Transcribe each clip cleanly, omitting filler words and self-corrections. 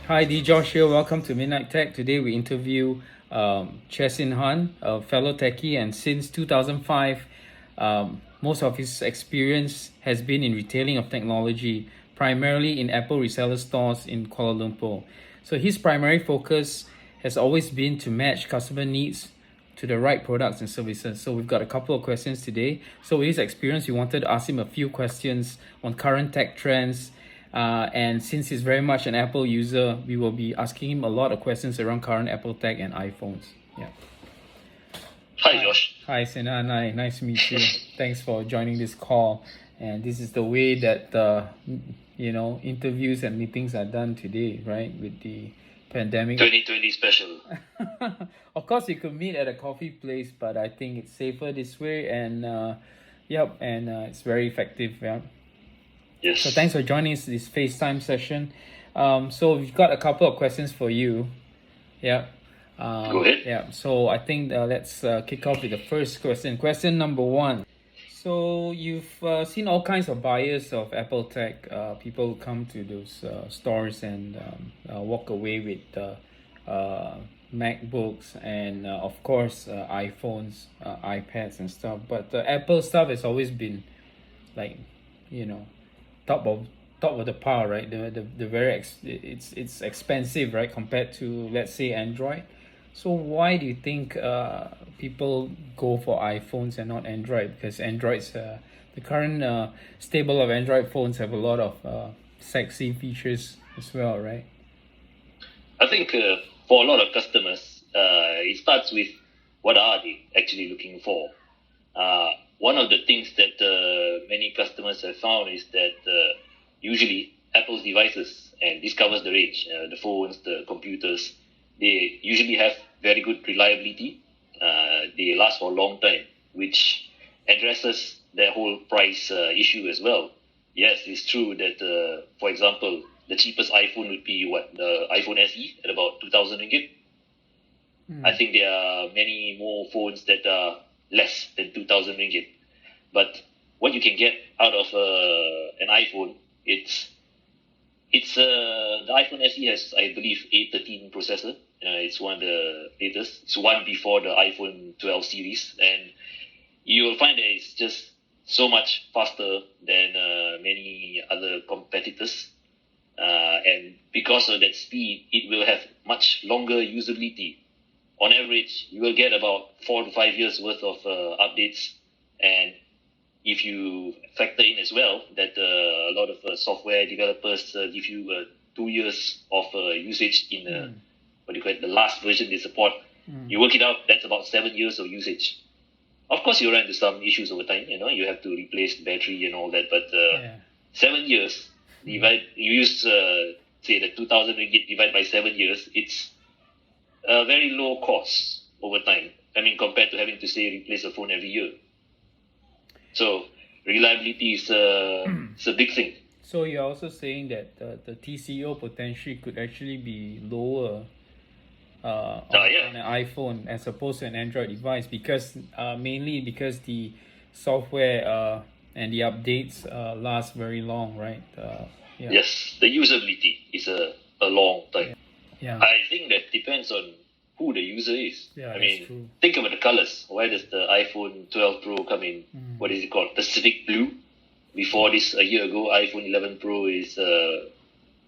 Hi, Josh here. Welcome to Midnight Tech. Today we interview Cheah Syn Hun, a fellow techie, and since 2005, most of his experience has been in retailing of technology, primarily in Apple reseller stores in Kuala Lumpur. So his primary focus has always been to match customer needs to the right products and services. So we've got a couple of questions today. So with his experience, we wanted to ask him a few questions on current tech trends. And since he's very much an Apple user, we will be asking him a lot of questions around current Apple tech and iPhones. Yeah. Hi, Josh. Hi, Syn Hun. Nice to meet you. Thanks for joining this call. And this is the way that interviews and meetings are done today, right? With the pandemic. 2020 special. Of course, you could meet at a coffee place, but I think it's safer this way. And it's very effective. Yeah. Yes. So thanks for joining us this FaceTime session. So we've got a couple of questions for you. Yeah. Go ahead. Yeah. So I think let's kick off with the first question. Question number one. So you've seen all kinds of buyers of Apple tech. People come to those stores and walk away with MacBooks and of course iPhones, iPads and stuff. But the Apple stuff has always been like, top of the pile, right? The very it's expensive, right, compared to, let's say, Android. So why do you think people go for iPhones and not Android? Because Android's the current stable of Android phones have a lot of sexy features as well, right? I think for a lot of customers, it starts with what are they actually looking for. One of the things that many customers have found is that usually Apple's devices, and this covers the range, the phones, the computers, they usually have very good reliability. They last for a long time, which addresses the whole price issue as well. Yes, it's true that, for example, the cheapest iPhone would be the iPhone SE at about 2,000 ringgit. I think there are many more phones that are less than 2,000 ringgit. But what you can get out of an iPhone, it's the iPhone SE has, I believe, A13 processor. It's one of the latest. It's one before the iPhone 12 series, and you will find that it's just so much faster than many other competitors. And because of that speed, it will have much longer usability. On average, you will get about 4 to 5 years worth of updates. And if you factor in as well that a lot of software developers give you 2 years of usage in the last version they support, you work it out, that's about 7 years of usage. Of course, you run into some issues over time. You have to replace the battery and all that. But 7 years, you use say the 2,000 ringgit divided by 7 years, it's a very low cost over time. I mean, compared to having to say replace a phone every year. So reliability is a big thing. So you're also saying that the TCO potentially could actually be lower on an iPhone as opposed to an Android device, because mainly because the software and the updates last very long, right? Yes, the usability is a long time. Yeah. I think that depends on who the user is. Yeah, I mean, true. Think about the colors. Why does the iPhone 12 Pro come in, what is it called, Pacific Blue? Before this, a year ago, iPhone 11 Pro is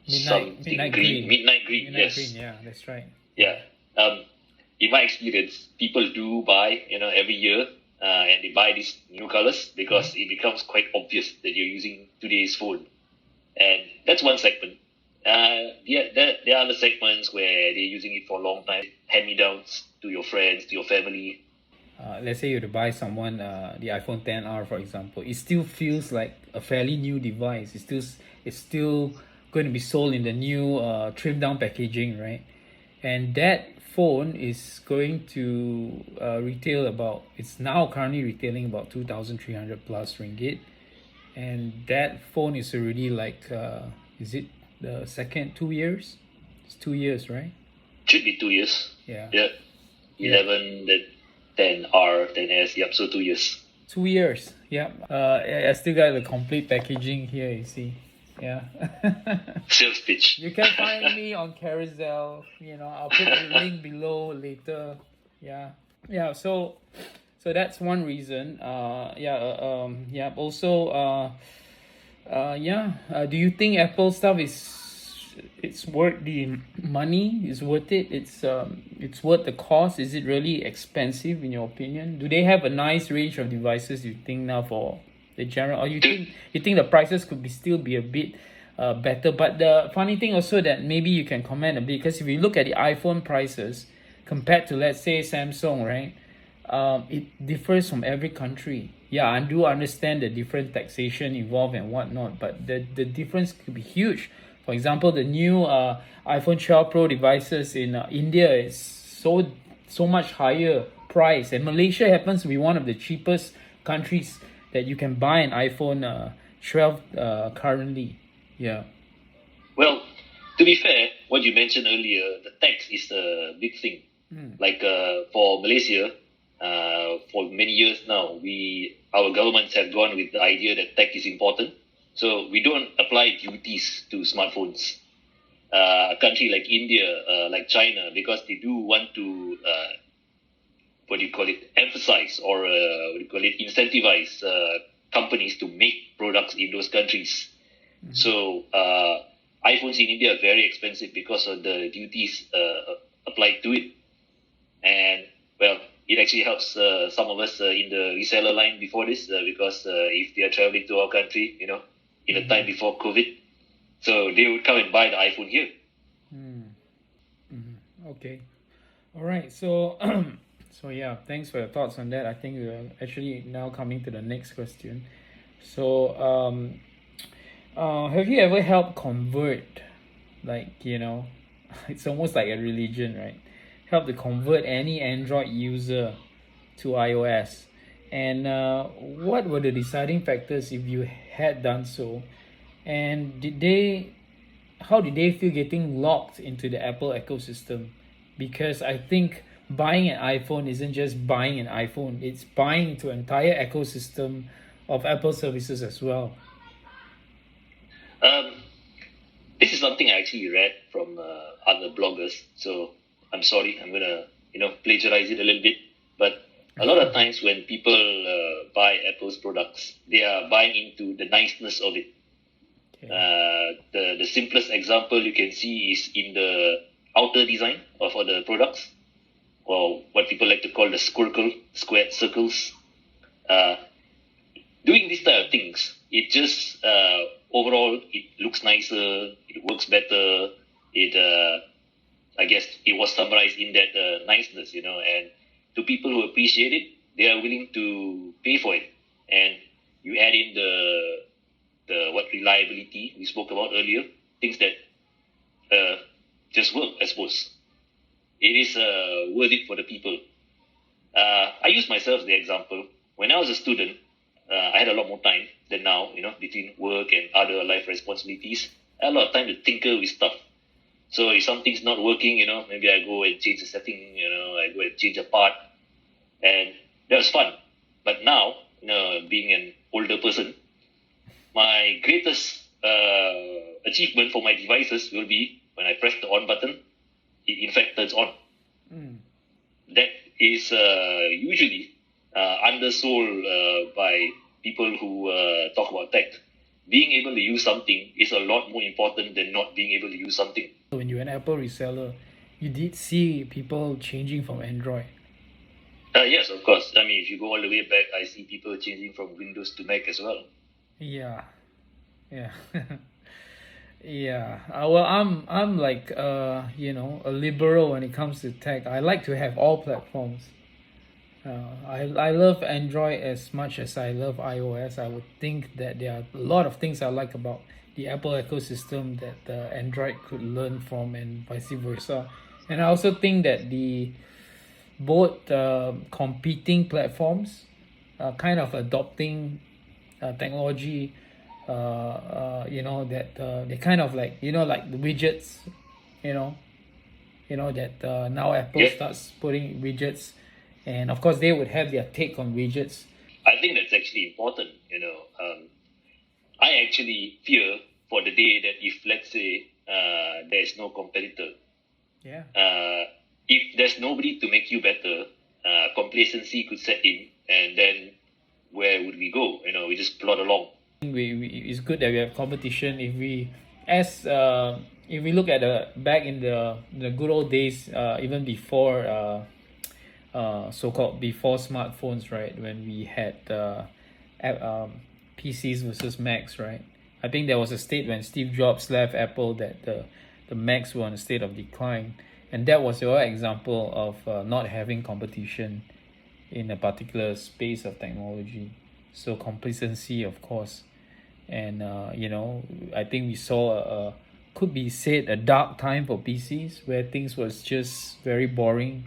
Midnite green. Midnite green, yes. Green, yeah, that's right. Yeah. In my experience, people do buy, every year, and they buy these new colors because it becomes quite obvious that you're using today's phone. And that's one segment. There are other segments where they're using it for a long time, hand-me-downs to your friends, to your family. Let's say you were to buy someone the iPhone XR, for example, it still feels like a fairly new device. It's still going to be sold in the new trimmed down packaging, right? And that phone is going to retail about, it's now currently retailing about 2,300 plus ringgit. And that phone is already like, is it the second 2 years? It's 2 years, right? Should be 2 years. Yeah. Yeah. 11, then 10R, 10S. Yep, so 2 years. 2 years. Yeah. I still got the complete packaging here. You see. Yeah. Sales pitch. You can find me on Carousel. I'll put the link below later. Yeah. Yeah. So that's one reason. Yeah. Also. Do you think Apple stuff it's worth the money? Is worth it? It's worth the cost. Is it really expensive in your opinion? Do they have a nice range of devices you think now for the general, or you think the prices could still be a bit better? But the funny thing also that maybe you can comment a bit, because if you look at the iPhone prices compared to, let's say, Samsung, right? It differs from every country. Yeah, I do understand the different taxation involved and whatnot, but the difference could be huge. For example, the new iPhone 12 Pro devices in India is so much higher price, and Malaysia happens to be one of the cheapest countries that you can buy an iPhone 12 currently. Yeah. Well, to be fair, what you mentioned earlier, the tax is a big thing. Like for Malaysia, for many years now, our governments have gone with the idea that tech is important. So we don't apply duties to smartphones. A country like India, like China, because they do want to, emphasize or incentivize companies to make products in those countries. So iPhones in India are very expensive because of the duties applied to it. And well, it actually helps some of us in the reseller line before this because if they are traveling to our country, in the time before COVID, so they would come and buy the iPhone here. Okay. All right. So, yeah, thanks for your thoughts on that. I think we're actually now coming to the next question. So, have you ever helped convert, it's almost like a religion, right? Help to convert any Android user to iOS, and what were the deciding factors if you had done so, and how did they feel getting locked into the Apple ecosystem? Because I think buying an iPhone isn't just buying an iPhone, it's buying into an entire ecosystem of Apple services as well. This is something I actually read from other bloggers, so I'm sorry, I'm gonna plagiarize it a little bit, but a lot of times when people buy Apple's products, they are buying into the niceness of it. The simplest example you can see is in the outer design of all the products, or what people like to call the squared circles. Doing these type of things, it just overall it looks nicer, it works better. I guess it was summarized in that niceness, and to people who appreciate it, they are willing to pay for it. And you add in the reliability we spoke about earlier, things that just work, I suppose. It is worth it for the people. I use myself as the example. When I was a student, I had a lot more time than now, between work and other life responsibilities. I had a lot of time to tinker with stuff. So if something's not working, maybe I go and change the setting, I go and change a part. And that was fun. But now, being an older person, my greatest achievement for my devices will be when I press the on button, it in fact turns on. That is usually undersold by people who talk about tech. Being able to use something is a lot more important than not being able to use something. When you're an Apple reseller, you did see people changing from Android. Yes, of course. I mean, if you go all the way back, I see people changing from Windows to Mac as well. Yeah. Yeah. Well, I'm like a liberal when it comes to tech. I like to have all platforms. I love Android as much as I love iOS. I would think that there are a lot of things I like about the Apple ecosystem that Android could learn from, and vice versa. And I also think that both competing platforms are kind of adopting technology. That they kind of like the widgets, that now Apple starts putting widgets, and of course they would have their take on widgets. I think that's actually important. I actually fear for the day that if, let's say, there's no competitor, Yeah. If there's nobody to make you better, complacency could set in, and then where would we go? We just plod along. It's good that we have competition. If we look at back in the good old days, even before so-called before smartphones, right? When we had PCs versus Macs, right? I think there was a state when Steve Jobs left Apple that the Macs were in a state of decline, and that was your example of not having competition in a particular space of technology. So complacency, of course, and I think we saw could be said a dark time for PCs where things was just very boring,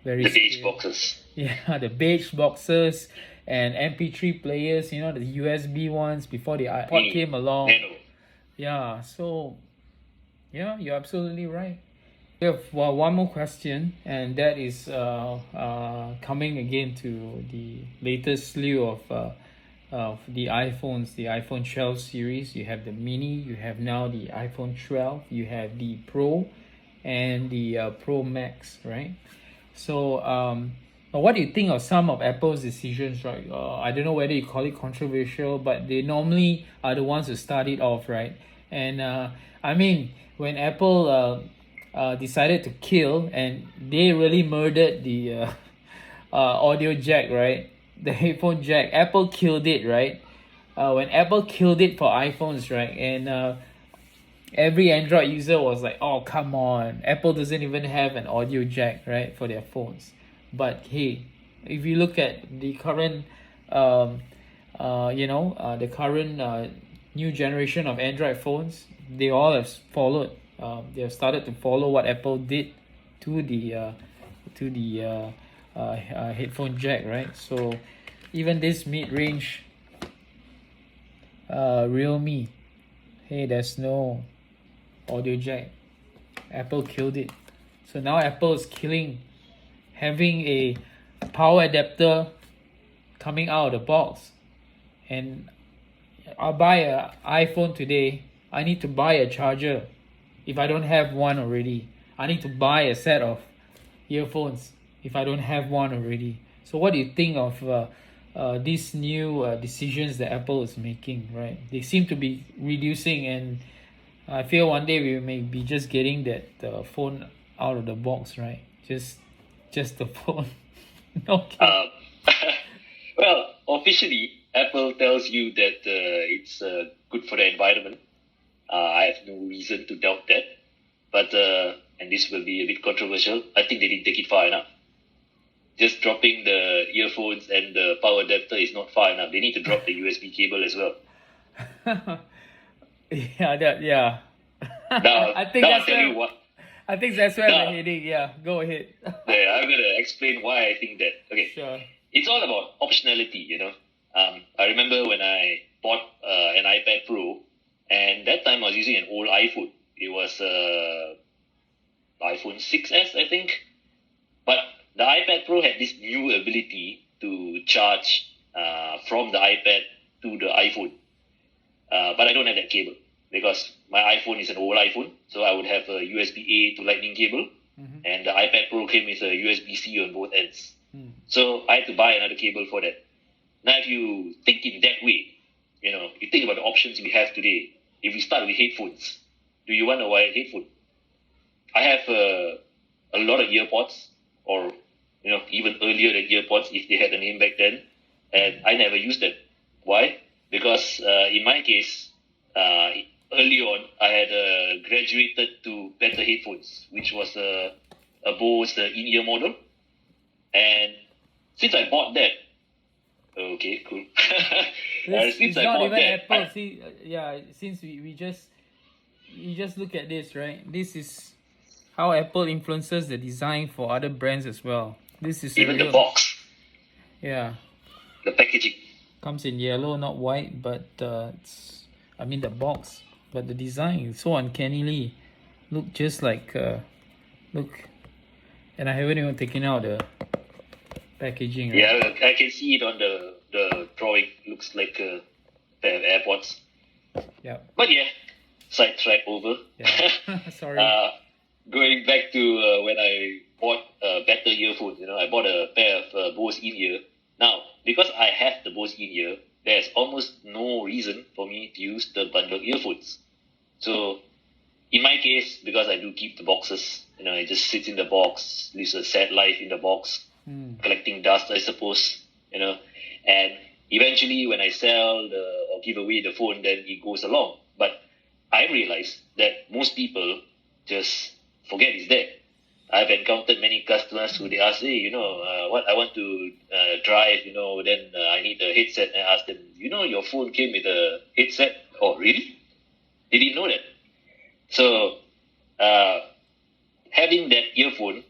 very The beige stale. boxes. Yeah, the beige boxes and MP3 players, the USB ones before the iPod came along. Nano. Yeah, so yeah, you're absolutely right. We have one more question, and that is coming again to the latest slew of the iPhones, the iPhone 12 series. You have the mini, you have now the iPhone 12, you have the Pro and the Pro Max, right? So what do you think of some of Apple's decisions, right? I don't know whether you call it controversial, but they normally are the ones who start it off, right? And I mean, when Apple decided to kill, and they really murdered the audio jack, right? The headphone jack. Apple killed it, right? When Apple killed it for iPhones, right? And every Android user was like, oh, come on. Apple doesn't even have an audio jack, right, for their phones. But hey, if you look at the current, the current new generation of Android phones, they all have followed. They have started to follow what Apple did to the headphone jack, right? So even this mid-range Realme, hey, there's no audio jack. Apple killed it. So now Apple is killing having a power adapter coming out of the box. And I'll buy an iPhone today, I need to buy a charger. If I don't have one already, I need to buy a set of earphones if I don't have one already. So what do you think of these new decisions that Apple is making, right? They seem to be reducing, and I feel one day we may be just getting that phone out of the box, right? Just the phone. Okay. Well, officially, Apple tells you that it's good for the environment. I have no reason to doubt that. But, and this will be a bit controversial, I think they didn't take it far enough. Just dropping the earphones and the power adapter is not far enough. They need to drop the USB cable as well. Yeah. Now, I think I'll tell you what. I think that's where we're heading. Yeah, go ahead. Yeah, I'm gonna explain why I think that. Okay. Sure. It's all about optionality, I remember when I bought an iPad Pro, and that time I was using an old iPhone. It was iPhone 6S, I think. But the iPad Pro had this new ability to charge from the iPad to the iPhone. But I don't have that cable because my iPhone is an old iPhone. So I would have a USB-A to Lightning cable. Mm-hmm. And the iPad Pro came with a USB-C on both ends. Mm. So I had to buy another cable for that. Now, if you think in that way, you think about the options we have today. If we start with headphones, do you want a wired headphone? I have a lot of earpods, or even earlier than earpods if they had a name back then, and I never used them. Why? Because in my case, early on, I had graduated to better headphones, which was a Bose in-ear model. And since I bought that, okay, cool. It's not even Apple. Since we just look at this, right? This is how Apple influences the design for other brands as well. This is even the box. Yeah. The packaging comes in yellow, not white, but the box, but the design is so uncannily look just like Look, and I haven't even taken out the packaging. Right? Yeah, I can see it on the drawing. Looks like a pair of AirPods. Yeah. But yeah, sidetrack over. Yeah. Sorry. Going back to when I bought better earphones, I bought a pair of Bose in-ear. Now, because I have the Bose in-ear, there's almost no reason for me to use the bundled earphones. So, in my case, because I do keep the boxes, it just sits in the box, lives a sad life in the box, collecting dust, I suppose, and eventually when I sell or give away the phone, then it goes along. But I realized that most people just forget it's there. I've encountered many customers who they ask, hey, what I want to drive, then I need a headset. And I ask them, your phone came with a headset? Oh, really? They didn't know that. So, having that earphone,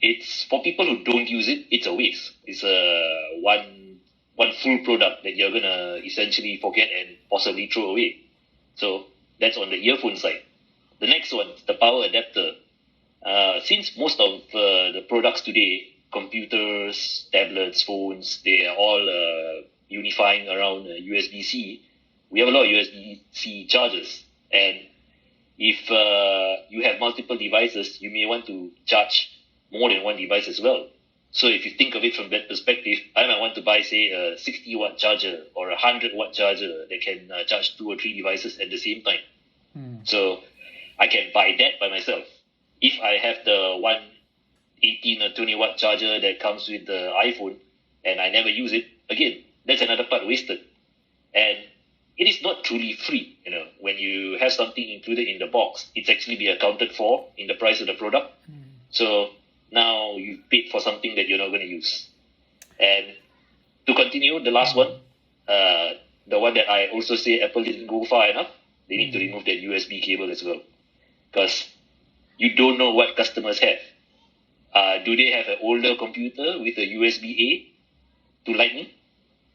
it's for people who don't use it, it's a waste. It's a one full product that you're gonna essentially forget and possibly throw away. So that's on the earphone side. The next one, the power adapter. Since most of the products today, computers, tablets, phones, they are all unifying around USB-C. We have a lot of USB-C chargers, and if you have multiple devices, you may want to charge more than one device as well. So if you think of it from that perspective, I might want to buy, say, a 60-watt charger or a 100-watt charger that can charge 2 or 3 devices at the same time. So I can buy that by myself. If I have the 18 or 20-watt charger that comes with the iPhone and I never use it, again, that's another part wasted. And it is not truly free. When you have something included in the box, it's actually be accounted for in the price of the product. So now you've paid for something that you're not going to use. And to continue, the last one, the one that I also say Apple didn't go far enough, they need to remove that USB cable as well. Because you don't know what customers have. Do they have an older computer with a USB-A to Lightning?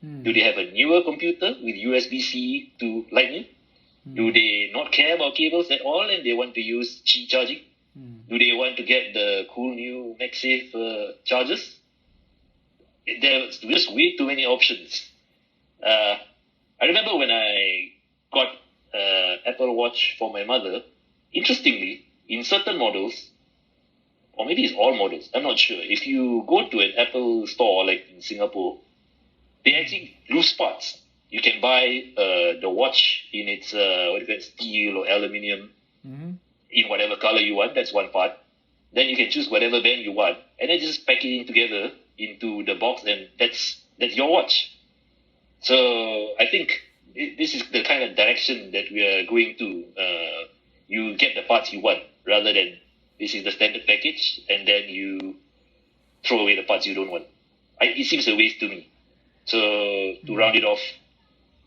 Do they have a newer computer with USB-C to Lightning? Do they not care about cables at all and they want to use Qi charging? Do they want to get the cool new MagSafe chargers? There's just way too many options. I remember when I got Apple Watch for my mother, interestingly, in certain models, or maybe it's all models, I'm not sure. If you go to an Apple store like in Singapore, they actually lose parts. You can buy the watch in its steel or aluminium in whatever color you want. That's one part. Then you can choose whatever band you want, and then just pack it in together into the box, and that's your watch. So I think this is the kind of direction that we are going to. You get the parts you want rather than this is the standard package, and then you throw away the parts you don't want. It seems a waste to me. So to round it off,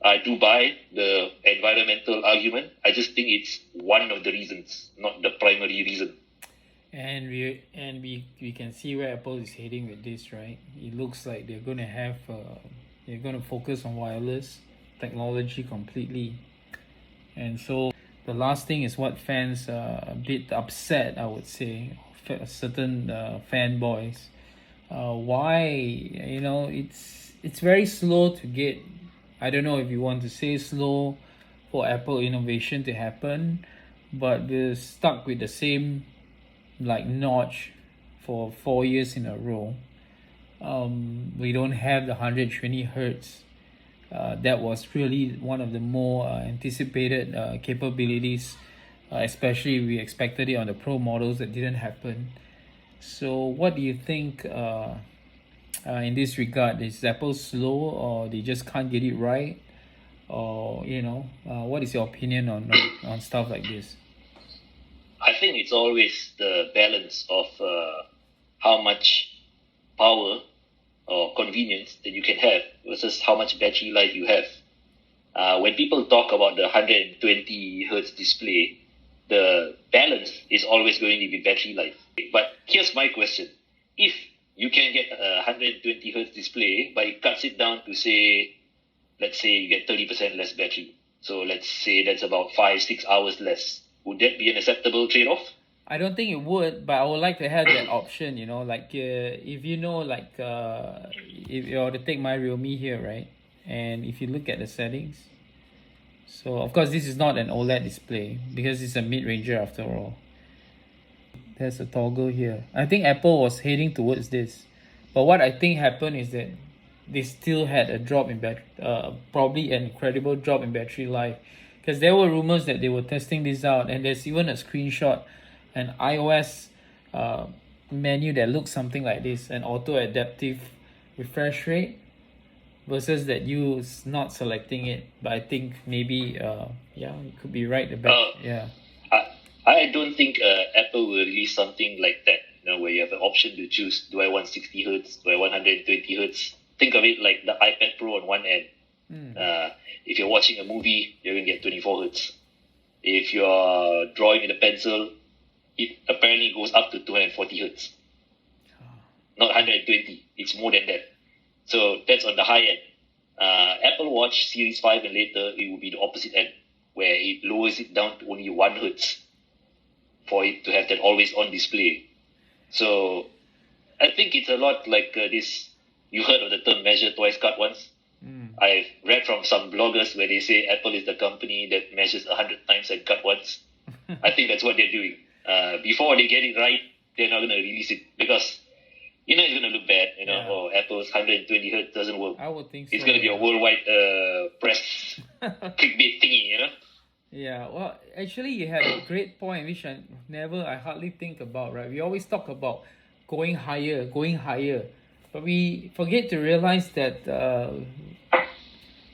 I do buy the environmental argument. I just think it's one of the reasons, not the primary reason. And we can see where Apple is heading with this, right? It looks like they're going to focus on wireless technology completely. And so the last thing is what fans are a bit upset, I would say, certain fanboys. Why? It's very slow to get. I don't know if you want to say slow for Apple innovation to happen, but we're stuck with the same notch for 4 years in a row. We don't have the 120 hertz. That was really one of the more anticipated capabilities, especially we expected it on the Pro models. That didn't happen. So what do you think in this regard? Is Apple slow, or they just can't get it right? Or what is your opinion on stuff like this? I think it's always the balance of how much power or convenience that you can have versus how much battery life you have. When people talk about the 120 hertz display, the balance is always going to be battery life. But here's my question. If you can get a 120 hertz display, but it cuts it down to let's say you get 30% less battery. So let's say that's about 5-6 hours less. Would that be an acceptable trade-off? I don't think it would, but I would like to have that option, you know, like if you know, like if you were to take my Realme here, right? And if you look at the settings, so of course this is not an OLED display because it's a mid-ranger after all. There's a toggle here. I think Apple was heading towards this, but what I think happened is that they still had a drop in battery, probably an incredible drop in battery life, because there were rumors that they were testing this out, and there's even a screenshot, an iOS menu that looks something like this, an auto adaptive refresh rate, versus that you not selecting it. But I think maybe yeah, you could be right about yeah. I don't think Apple will release something like that, you know, where you have an option to choose, do I want 60 hertz, do I want 120 hertz? Think of it like the iPad Pro on one end. If you're watching a movie, you're going to get 24 hertz. If you're drawing with a pencil, it apparently goes up to 240 hertz. Not 120, it's more than that. So that's on the high end. Apple Watch Series 5 and later, it will be the opposite end, where it lowers it down to only 1 hertz for it to have that always on display. So I think it's a lot like this. You heard of the term measure twice, cut once? I've read from some bloggers where they say Apple is the company that measures 100 times and cut once. I think that's what they're doing. Before they get it right, they're not going to release it because, you know, it's going to look bad. You know, oh, Apple's 120 hertz doesn't work. I would think so. It's going to be a worldwide press clickbait thingy, you know? Yeah, well, actually, you had a great point, which I hardly think about, right? We always talk about going higher, but we forget to realize that,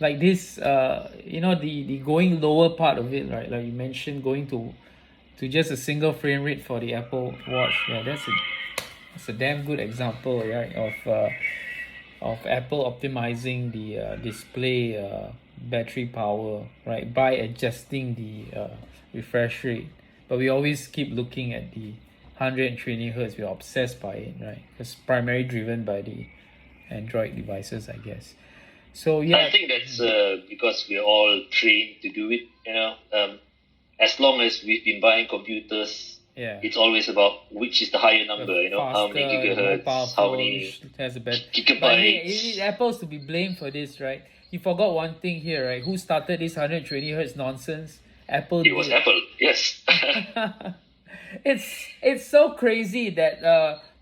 like this, you know, the going lower part of it, right? Like you mentioned, going to just a single frame rate for the Apple Watch. Yeah, that's a damn good example, right? Of Apple optimizing the display battery power, right, by adjusting the refresh rate. But we always keep looking at the 120 hertz. We're obsessed by it, right? It's primarily driven by the Android devices, I guess. So yeah, I think that's because we're all trained to do it. You know, as long as we've been buying computers, it's always about which is the higher number. You know, faster, how many gigahertz, how many has a better gigabytes. But hey, Apple's to be blamed for this, right? You forgot one thing here, right? Who started this 120 hertz nonsense? Apple. It was Apple, yes. It's so crazy that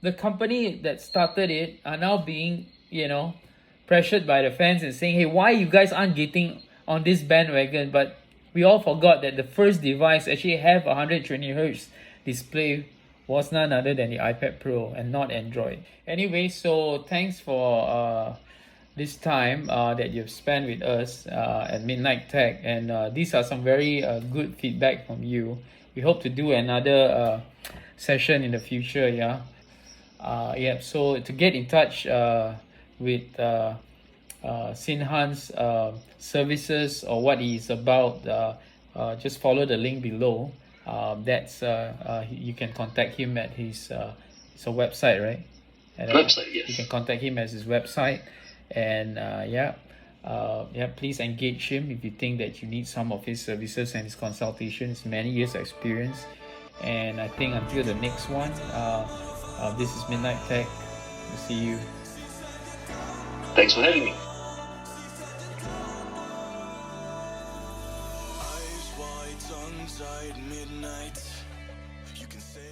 the company that started it are now being, you know, pressured by the fans and saying, hey, why you guys aren't getting on this bandwagon? But we all forgot that the first device actually have 120 hertz display was none other than the iPad Pro and not Android. Anyway, so thanks for this time that you've spent with us at Midnite Tech, and these are some very good feedback from you. We hope to do another session in the future. Yeah. So to get in touch with Syn Hun's services or what he's about, just follow the link below. That's you can contact him at his it's a website, right? Website, yes. You can contact him at his website, and please engage him if you think that you need some of his services and his consultations. Many years experience, and I think until the next one, this is Midnite Tech. We'll see you. Thanks for having me. Eyes wide, tongue tied, midnight. You can say